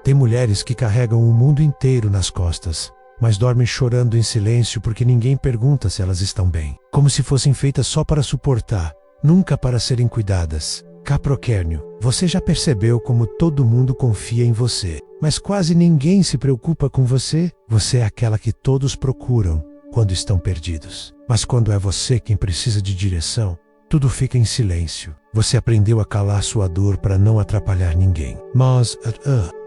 Tem mulheres que carregam o mundo inteiro nas costas, mas dormem chorando em silêncio porque ninguém pergunta se elas estão bem. Como se fossem feitas só para suportar, nunca para serem cuidadas. Capricórnio, você já percebeu como todo mundo confia em você, mas quase ninguém se preocupa com você? Você é aquela que todos procuram quando estão perdidos. Mas quando é você quem precisa de direção, tudo fica em silêncio. Você aprendeu a calar sua dor para não atrapalhar ninguém. Mas,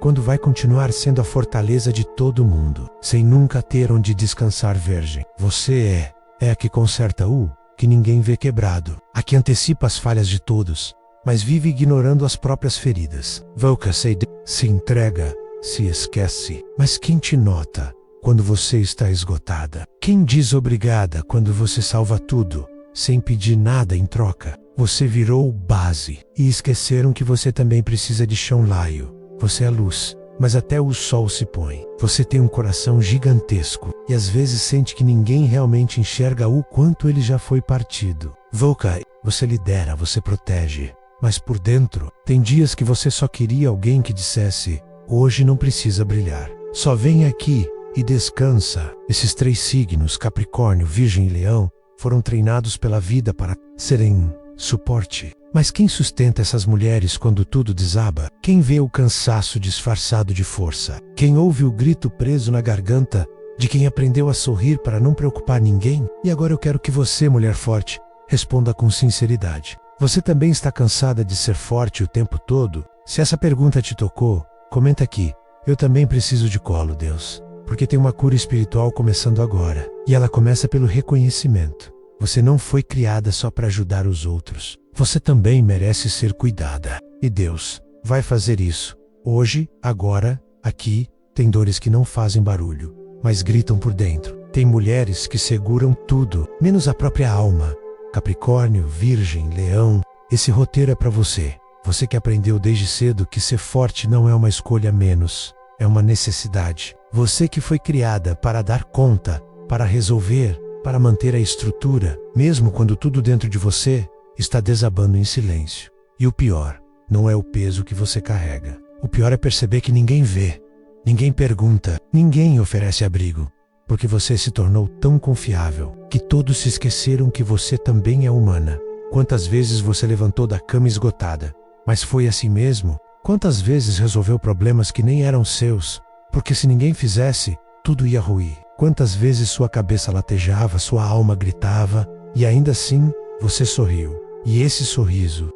quando vai continuar sendo a fortaleza de todo mundo, sem nunca ter onde descansar virgem. Você é a que conserta o que ninguém vê quebrado, a que antecipa as falhas de todos, mas vive ignorando as próprias feridas. Volca se entrega, se esquece. Mas quem te nota quando você está esgotada? Quem diz obrigada quando você salva tudo, sem pedir nada em troca? Você virou base, e esqueceram que você também precisa de chão laio. Você é luz, mas até o sol se põe. Você tem um coração gigantesco, e às vezes sente que ninguém realmente enxerga o quanto ele já foi partido. Volca, você lidera, você protege, mas por dentro, tem dias que você só queria alguém que dissesse: hoje não precisa brilhar. Só vem aqui e descansa. Esses 3 signos, Capricórnio, Virgem e Leão, foram treinados pela vida para serem suporte. Mas quem sustenta essas mulheres quando tudo desaba? Quem vê o cansaço disfarçado de força? Quem ouve o grito preso na garganta de quem aprendeu a sorrir para não preocupar ninguém? E agora eu quero que você, mulher forte, responda com sinceridade. Você também está cansada de ser forte o tempo todo? Se essa pergunta te tocou, comenta aqui. Eu também preciso de colo, Deus, porque tem uma cura espiritual começando agora. E ela começa pelo reconhecimento. Você não foi criada só para ajudar os outros. Você também merece ser cuidada. E Deus vai fazer isso. Hoje, agora, aqui, tem dores que não fazem barulho, mas gritam por dentro. Tem mulheres que seguram tudo, menos a própria alma. Capricórnio, Virgem, Leão, esse roteiro é para você. Você que aprendeu desde cedo que ser forte não é uma escolha menos, é uma necessidade. Você que foi criada para dar conta, para resolver, para manter a estrutura, mesmo quando tudo dentro de você está desabando em silêncio. E o pior, não é o peso que você carrega. O pior é perceber que ninguém vê, ninguém pergunta, ninguém oferece abrigo, porque você se tornou tão confiável que todos se esqueceram que você também é humana. Quantas vezes você levantou da cama esgotada, mas foi assim mesmo? Quantas vezes resolveu problemas que nem eram seus, porque se ninguém fizesse, tudo ia ruir? Quantas vezes sua cabeça latejava, sua alma gritava, e ainda assim, você sorriu. E esse sorriso,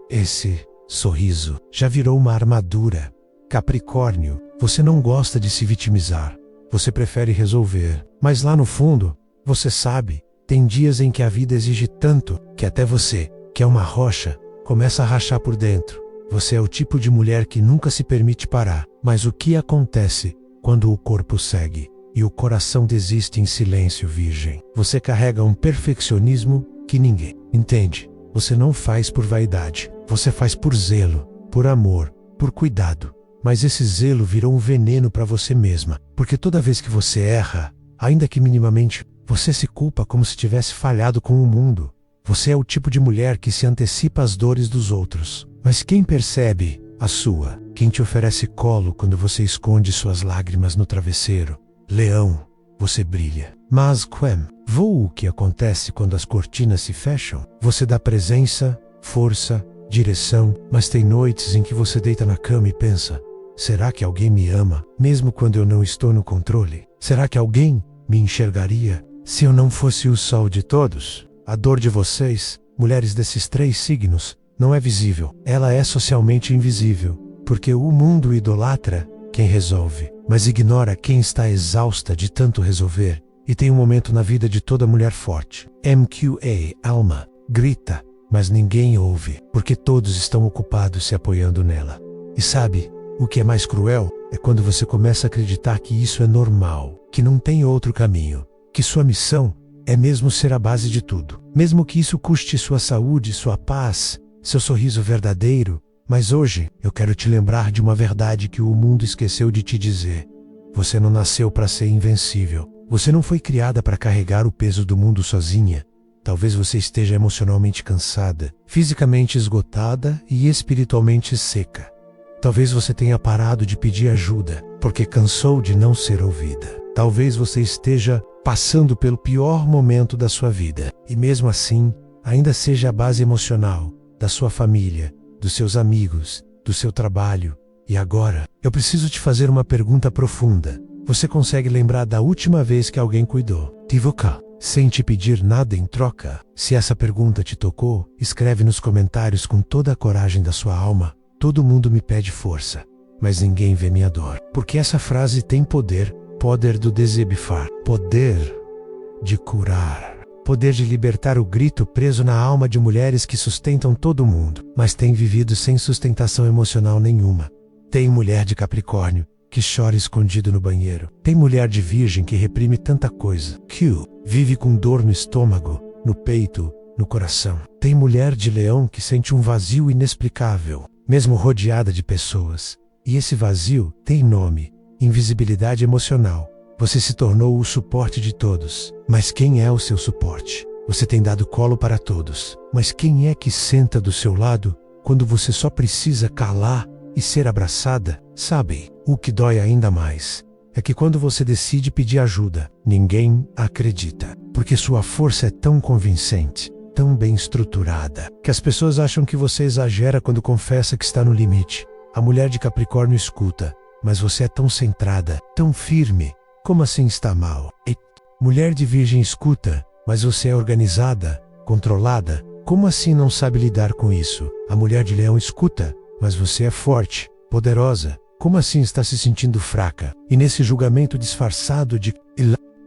já virou uma armadura. Capricórnio, você não gosta de se vitimizar. Você prefere resolver. Mas lá no fundo, você sabe, tem dias em que a vida exige tanto, que até você, que é uma rocha, começa a rachar por dentro. Você é o tipo de mulher que nunca se permite parar. Mas o que acontece quando o corpo segue e o coração desiste em silêncio, virgem? Você carrega um perfeccionismo que ninguém entende. Você não faz por vaidade. Você faz por zelo, por amor, por cuidado. Mas esse zelo virou um veneno para você mesma. Porque toda vez que você erra, ainda que minimamente, você se culpa como se tivesse falhado com o mundo. Você é o tipo de mulher que se antecipa às dores dos outros. Mas quem percebe a sua? Quem te oferece colo quando você esconde suas lágrimas no travesseiro? Leão, você brilha. Mas o que acontece quando as cortinas se fecham? Você dá presença, força, direção, mas tem noites em que você deita na cama e pensa: será que alguém me ama, mesmo quando eu não estou no controle? Será que alguém me enxergaria se eu não fosse o sol de todos? A dor de vocês, mulheres desses 3 signos, não é visível. Ela é socialmente invisível, porque o mundo idolatra quem resolve, mas ignora quem está exausta de tanto resolver. E tem um momento na vida de toda mulher forte. Alma, grita, mas ninguém ouve, porque todos estão ocupados se apoiando nela. E sabe, o que é mais cruel? É quando você começa a acreditar que isso é normal, que não tem outro caminho, que sua missão é mesmo ser a base de tudo. Mesmo que isso custe sua saúde, sua paz, seu sorriso verdadeiro. Mas hoje, eu quero te lembrar de uma verdade que o mundo esqueceu de te dizer. Você não nasceu para ser invencível. Você não foi criada para carregar o peso do mundo sozinha. Talvez você esteja emocionalmente cansada, fisicamente esgotada e espiritualmente seca. Talvez você tenha parado de pedir ajuda, porque cansou de não ser ouvida. Talvez você esteja passando pelo pior momento da sua vida, e mesmo assim, ainda seja a base emocional da sua família, dos seus amigos, do seu trabalho. E agora, eu preciso te fazer uma pergunta profunda. Você consegue lembrar da última vez que alguém cuidou de você, sem te pedir nada em troca? Se essa pergunta te tocou, escreve nos comentários com toda a coragem da sua alma. Todo mundo me pede força, mas ninguém vê minha dor. Porque essa frase tem poder, poder do desabafar, poder de curar, poder de libertar o grito preso na alma de mulheres que sustentam todo mundo, mas têm vivido sem sustentação emocional nenhuma. Tem mulher de Capricórnio que chora escondido no banheiro. Tem mulher de Virgem que reprime tanta coisa, que vive com dor no estômago, no peito, no coração. Tem mulher de Leão que sente um vazio inexplicável, mesmo rodeada de pessoas. E esse vazio tem nome: invisibilidade emocional. Você se tornou o suporte de todos. Mas quem é o seu suporte? Você tem dado colo para todos. Mas quem é que senta do seu lado quando você só precisa calar e ser abraçada? Sabe, o que dói ainda mais é que quando você decide pedir ajuda, ninguém acredita. Porque sua força é tão convincente, tão bem estruturada, que as pessoas acham que você exagera quando confessa que está no limite. A mulher de Capricórnio escuta, mas você é tão centrada, tão firme. Como assim está mal? E mulher de Virgem escuta, mas você é organizada, controlada. Como assim não sabe lidar com isso? A mulher de Leão escuta, mas você é forte, poderosa. Como assim está se sentindo fraca? E nesse julgamento disfarçado de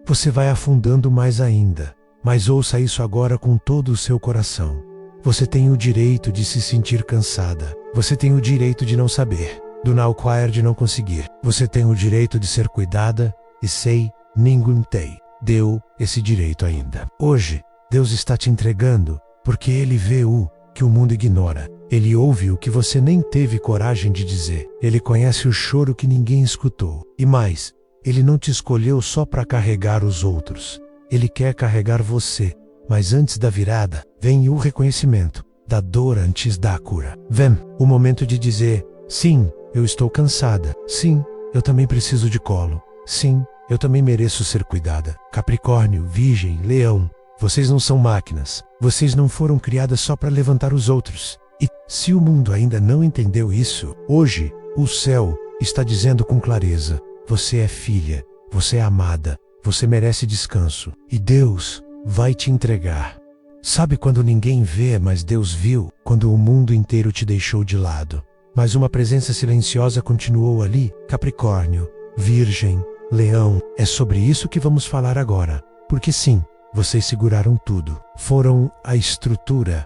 você vai afundando mais ainda. Mas ouça isso agora com todo o seu coração. Você tem o direito de se sentir cansada. Você tem o direito de não saber, do não querer, de não conseguir. Você tem o direito de ser cuidada, e sei, ninguém deu esse direito ainda. Hoje, Deus está te entregando, porque Ele vê o que o mundo ignora. Ele ouve o que você nem teve coragem de dizer. Ele conhece o choro que ninguém escutou. E mais, Ele não te escolheu só para carregar os outros. Ele quer carregar você. Mas antes da virada, vem o reconhecimento da dor antes da cura. Vem o momento de dizer: sim, eu estou cansada. Sim, eu também preciso de colo. Sim, eu também mereço ser cuidada. Capricórnio, Virgem, Leão, vocês não são máquinas. Vocês não foram criadas só para levantar os outros. E, se o mundo ainda não entendeu isso, hoje, o céu está dizendo com clareza: você é filha, você é amada, você merece descanso. E Deus vai te entregar. Sabe quando ninguém vê, mas Deus viu? Quando o mundo inteiro te deixou de lado. Mas uma presença silenciosa continuou ali. Capricórnio, Virgem, Leão, é sobre isso que vamos falar agora. Porque sim, vocês seguraram tudo. Foram a estrutura.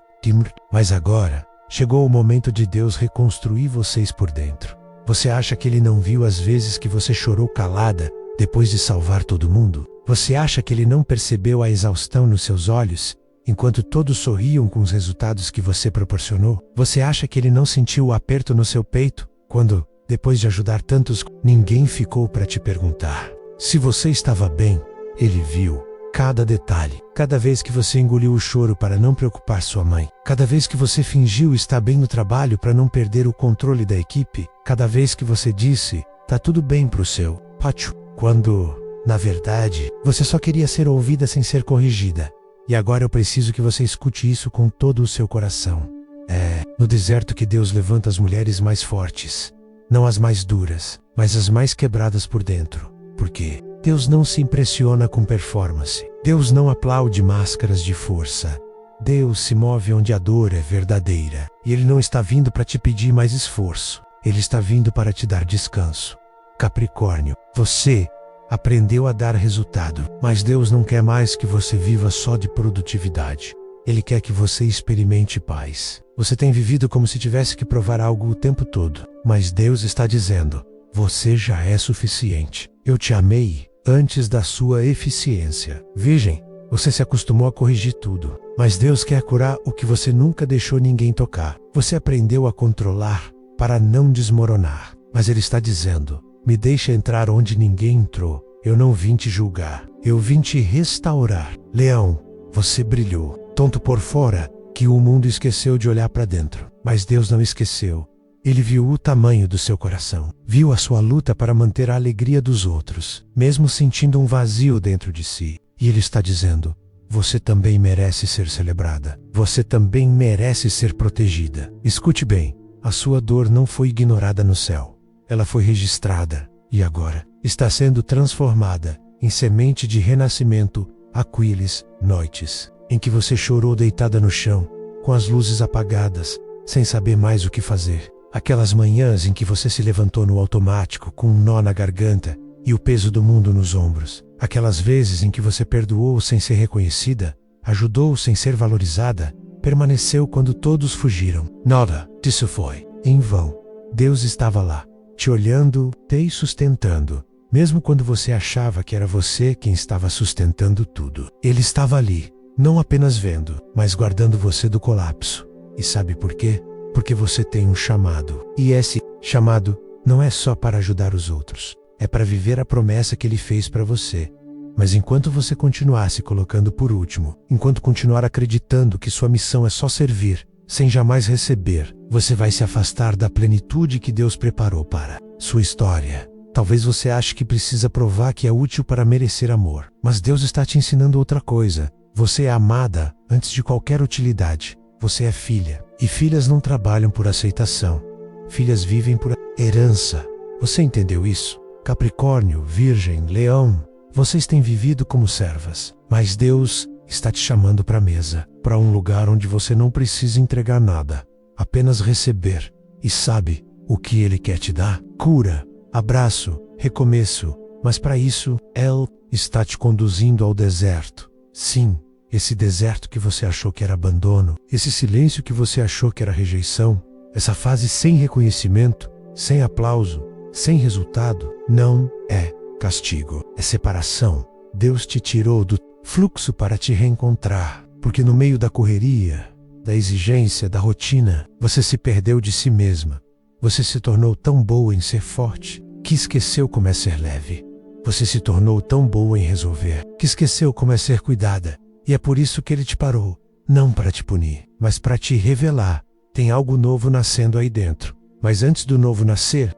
Mas agora, chegou o momento de Deus reconstruir vocês por dentro. Você acha que Ele não viu as vezes que você chorou calada, depois de salvar todo mundo? Você acha que Ele não percebeu a exaustão nos seus olhos, enquanto todos sorriam com os resultados que você proporcionou? Você acha que Ele não sentiu o aperto no seu peito, quando, depois de ajudar tantos, ninguém ficou para te perguntar se você estava bem? Ele viu cada detalhe. Cada vez que você engoliu o choro para não preocupar sua mãe. Cada vez que você fingiu estar bem no trabalho para não perder o controle da equipe. Cada vez que você disse: tá tudo bem pro seu pátio. Quando, na verdade, você só queria ser ouvida sem ser corrigida. E agora eu preciso que você escute isso com todo o seu coração. É no deserto que Deus levanta as mulheres mais fortes. Não as mais duras, mas as mais quebradas por dentro. Porque Deus não se impressiona com performance. Deus não aplaude máscaras de força. Deus se move onde a dor é verdadeira. E Ele não está vindo para te pedir mais esforço. Ele está vindo para te dar descanso. Capricórnio, você aprendeu a dar resultado, mas Deus não quer mais que você viva só de produtividade. Ele quer que você experimente paz. Você tem vivido como se tivesse que provar algo o tempo todo, mas Deus está dizendo: você já é suficiente. Eu te amei antes da sua eficiência. Virgem, você se acostumou a corrigir tudo, mas Deus quer curar o que você nunca deixou ninguém tocar. Você aprendeu a controlar para não desmoronar, mas Ele está dizendo: me deixa entrar onde ninguém entrou. Eu não vim te julgar, eu vim te restaurar. Leão, você brilhou, tonto por fora, que o mundo esqueceu de olhar para dentro. Mas Deus não esqueceu. Ele viu o tamanho do seu coração. Viu a sua luta para manter a alegria dos outros, mesmo sentindo um vazio dentro de si. E Ele está dizendo: você também merece ser celebrada. Você também merece ser protegida. Escute bem, a sua dor não foi ignorada no céu. Ela foi registrada e agora está sendo transformada em semente de renascimento, aquílis, noites, em que você chorou deitada no chão, com as luzes apagadas, sem saber mais o que fazer. Aquelas manhãs em que você se levantou no automático com um nó na garganta e o peso do mundo nos ombros. Aquelas vezes em que você perdoou sem ser reconhecida, ajudou sem ser valorizada, permaneceu quando todos fugiram. Nada disso foi em vão. Deus estava lá, te olhando, te sustentando, mesmo quando você achava que era você quem estava sustentando tudo. Ele estava ali, não apenas vendo, mas guardando você do colapso. E sabe por quê? Porque você tem um chamado. E esse chamado não é só para ajudar os outros. É para viver a promessa que Ele fez para você. Mas enquanto você continuar se colocando por último, enquanto continuar acreditando que sua missão é só servir, sem jamais receber, você vai se afastar da plenitude que Deus preparou para sua história. Talvez você ache que precisa provar que é útil para merecer amor. Mas Deus está te ensinando outra coisa. Você é amada antes de qualquer utilidade. Você é filha. E filhas não trabalham por aceitação. Filhas vivem por herança. Você entendeu isso? Capricórnio, Virgem, Leão, vocês têm vivido como servas. Mas Deus está te chamando para a mesa, para um lugar onde você não precisa entregar nada, apenas receber. E sabe o que Ele quer te dar? Cura, abraço, recomeço. Mas para isso, Ele está te conduzindo ao deserto. Sim, esse deserto que você achou que era abandono, esse silêncio que você achou que era rejeição, essa fase sem reconhecimento, sem aplauso, sem resultado, não é castigo, é separação. Deus te tirou do fluxo para te reencontrar, porque no meio da correria, da exigência, da rotina, você se perdeu de si mesma. Você se tornou tão boa em ser forte, que esqueceu como é ser leve. Você se tornou tão boa em resolver, que esqueceu como é ser cuidada. E é por isso que Ele te parou, não para te punir, mas para te revelar. Tem algo novo nascendo aí dentro. Mas antes do novo nascer,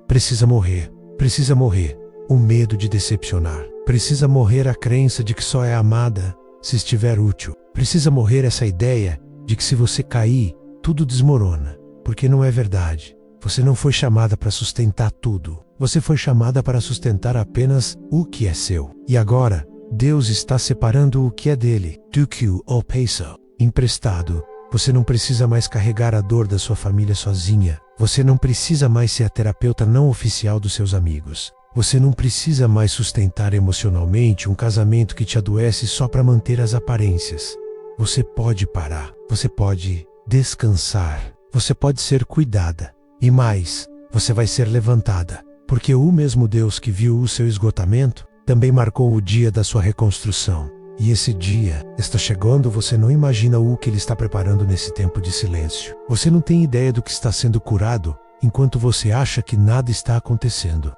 precisa morrer. Precisa morrer o medo de decepcionar. Precisa morrer a crença de que só é amada se estiver útil. Precisa morrer essa ideia de que se você cair, tudo desmorona. Porque não é verdade. Você não foi chamada para sustentar tudo. Você foi chamada para sustentar apenas o que é seu. E agora, Deus está separando o que é dele, tukiu ou peso, emprestado. Você não precisa mais carregar a dor da sua família sozinha. Você não precisa mais ser a terapeuta não oficial dos seus amigos. Você não precisa mais sustentar emocionalmente um casamento que te adoece só para manter as aparências. Você pode parar. Você pode descansar. Você pode ser cuidada. E mais, você vai ser levantada. Porque o mesmo Deus que viu o seu esgotamento também marcou o dia da sua reconstrução. E esse dia está chegando, você não imagina o que Ele está preparando nesse tempo de silêncio. Você não tem ideia do que está sendo curado, enquanto você acha que nada está acontecendo.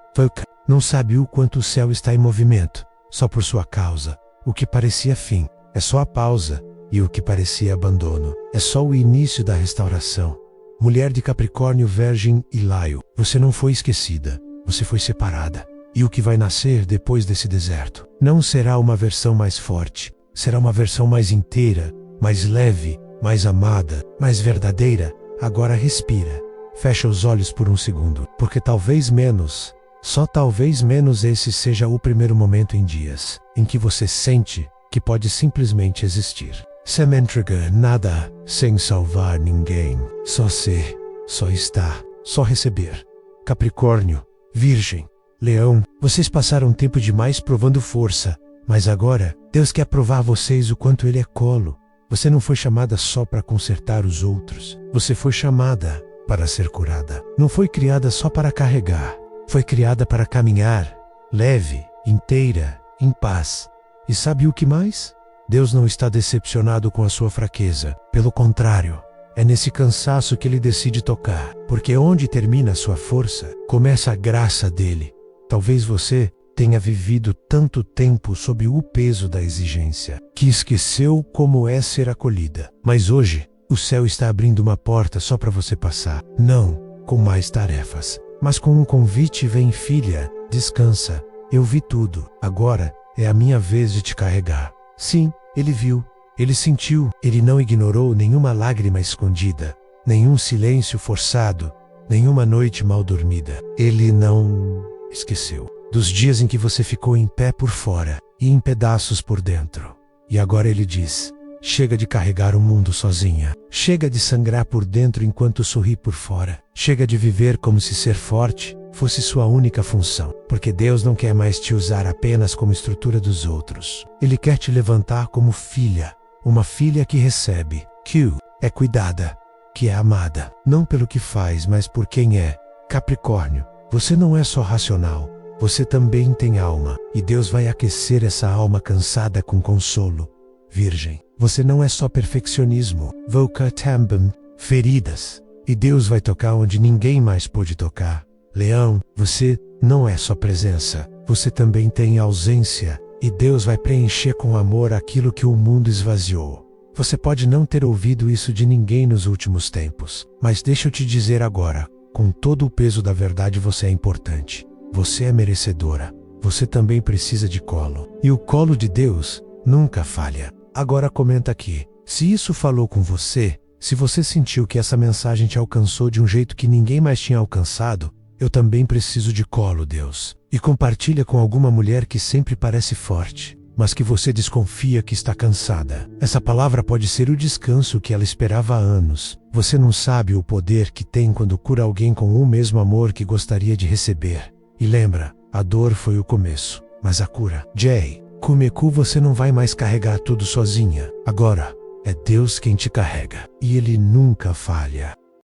Não sabe o quanto o céu está em movimento, só por sua causa. O que parecia fim, é só a pausa, e o que parecia abandono, é só o início da restauração. Mulher de Capricórnio, Virgem e Laio, você não foi esquecida, você foi separada. E o que vai nascer depois desse deserto não será uma versão mais forte, será uma versão mais inteira, mais leve, mais amada, mais verdadeira. Agora respira, fecha os olhos por um segundo, porque talvez menos, só talvez menos esse seja o primeiro momento em dias em que você sente que pode simplesmente existir. Sem entregar nada, sem salvar ninguém, só ser, só estar, só receber. Capricórnio, Virgem, Leão, vocês passaram tempo demais provando força, mas agora Deus quer provar a vocês o quanto Ele é colo. Você não foi chamada só para consertar os outros, você foi chamada para ser curada. Não foi criada só para carregar, foi criada para caminhar, leve, inteira, em paz. E sabe o que mais? Deus não está decepcionado com a sua fraqueza, pelo contrário, é nesse cansaço que Ele decide tocar, porque onde termina a sua força, começa a graça dEle. Talvez você tenha vivido tanto tempo sob o peso da exigência, que esqueceu como é ser acolhida. Mas hoje, O céu está abrindo uma porta só para você passar. Não com mais tarefas, mas com um convite: vem, filha, descansa. Eu vi tudo. Agora é a minha vez de te carregar. Sim, ele viu. Ele sentiu. Ele não ignorou nenhuma lágrima escondida, nenhum silêncio forçado, nenhuma noite mal dormida. Ele não esqueceu dos dias em que você ficou em pé por fora e em pedaços por dentro. E agora ele diz: chega de carregar o mundo sozinha. Chega de sangrar por dentro enquanto sorri por fora. Chega de viver como se ser forte fosse sua única função. Porque Deus não quer mais te usar apenas como estrutura dos outros. Ele quer te levantar como filha. Uma filha que recebe, que é cuidada, que é amada. Não pelo que faz, mas por quem é. Capricórnio, você não é só racional. Você também tem alma. E Deus vai aquecer essa alma cansada com consolo. Virgem, você não é só perfeccionismo. Voca também feridas. E Deus vai tocar onde ninguém mais pôde tocar. Leão, você não é só presença. Você também tem ausência. E Deus vai preencher com amor aquilo que o mundo esvaziou. Você pode não ter ouvido isso de ninguém nos últimos tempos. Mas deixa eu te dizer agora, com todo o peso da verdade, você é importante. Você é merecedora. Você também precisa de colo. E o colo de Deus nunca falha. Agora comenta aqui, se isso falou com você, se você sentiu que essa mensagem te alcançou de um jeito que ninguém mais tinha alcançado, eu também preciso de colo, Deus. E compartilha com alguma mulher que sempre parece forte, mas que você desconfia que está cansada. Essa palavra pode ser o descanso que ela esperava há anos. Você não sabe o poder que tem quando cura alguém com o mesmo amor que gostaria de receber. E lembra, a dor foi o começo, mas a cura. Jay, Kumeku, você não vai mais carregar tudo sozinha. Agora, é Deus quem te carrega. E Ele nunca falha.